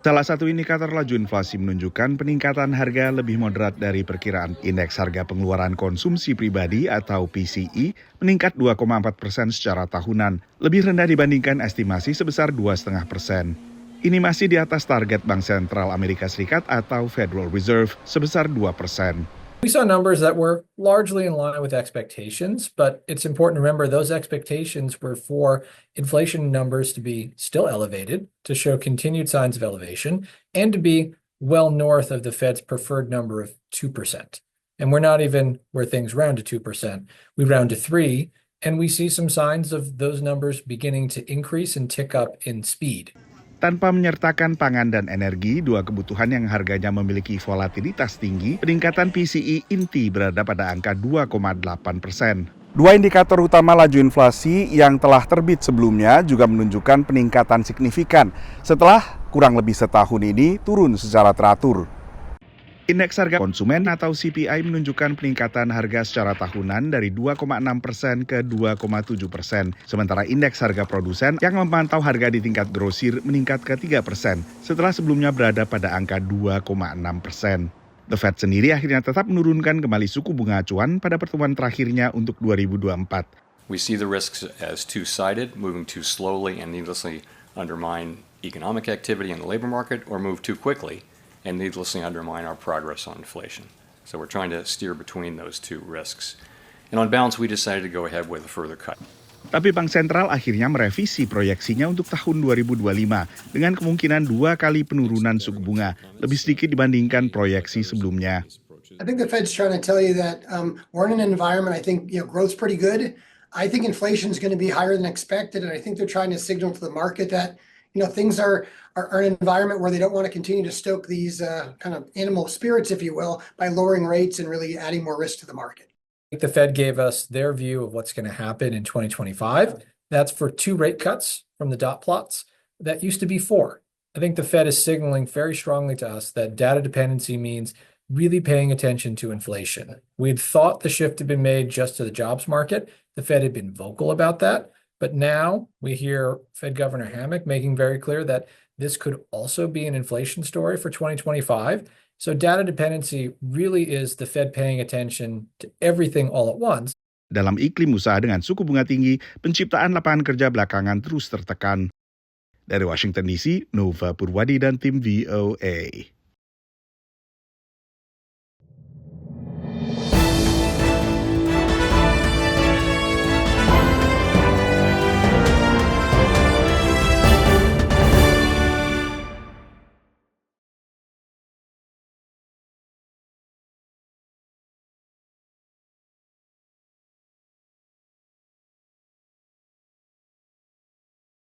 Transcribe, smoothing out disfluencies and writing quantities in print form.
Salah satu indikator laju inflasi menunjukkan peningkatan harga lebih moderat dari perkiraan. Indeks harga pengeluaran konsumsi pribadi atau PCE meningkat 2,4% secara tahunan, lebih rendah dibandingkan estimasi sebesar 2,5%. Ini masih di atas target Bank Sentral Amerika Serikat atau Federal Reserve sebesar 2%. We saw numbers that were largely in line with expectations, but it's important to remember those expectations were for inflation numbers to be still elevated, to show continued signs of elevation, and to be well north of the Fed's preferred number of 2%. And we're not even where things round to 2%. We round to 3%, and we see some signs of those numbers beginning to increase and tick up in speed. Tanpa menyertakan pangan dan energi, dua kebutuhan yang harganya memiliki volatilitas tinggi, peningkatan PCE inti berada pada angka 2,8%. Dua indikator utama laju inflasi yang telah terbit sebelumnya juga menunjukkan peningkatan signifikan setelah kurang lebih setahun ini turun secara teratur. Indeks harga konsumen atau CPI menunjukkan peningkatan harga secara tahunan dari 2,6% ke 2,7%. Sementara indeks harga produsen yang memantau harga di tingkat grosir meningkat ke 3% setelah sebelumnya berada pada angka 2,6%. The Fed sendiri akhirnya tetap menurunkan kembali suku bunga acuan pada pertemuan terakhirnya untuk 2024. We see the risks as two-sided, moving too slowly and needlessly undermine economic activity in the labor market, or move too quickly and needlessly undermine our progress on inflation. So we're trying to steer between those two risks. And on balance, we decided to go ahead with a further cut. Tapi Bank Sentral akhirnya merevisi proyeksinya untuk tahun 2025 dengan kemungkinan 2 kali penurunan suku bunga, lebih sedikit dibandingkan proyeksi sebelumnya. I think the Fed's trying to tell you that we're in an environment, I think growth's pretty good. I think inflation is going to be higher than expected, and I think they're trying to signal to the market that things are an environment where they don't want to continue to stoke these kind of animal spirits, if you will, by lowering rates and really adding more risk to the market. I think the Fed gave us their view of what's going to happen in 2025. That's for 2 rate cuts from the dot plots. That used to be 4. I think the Fed is signaling very strongly to us that data dependency means really paying attention to inflation. We had thought the shift had been made just to the jobs market. The Fed had been vocal about that. But now we hear Fed Governor Hammack making very clear that this could also be an inflation story for 2025. So data dependency really is the Fed paying attention to everything all at once. Dalam iklim usaha dengan suku bunga tinggi, penciptaan lapangan kerja belakangan terus tertekan. Dari Washington DC, Nova Purwadi dan tim VOA.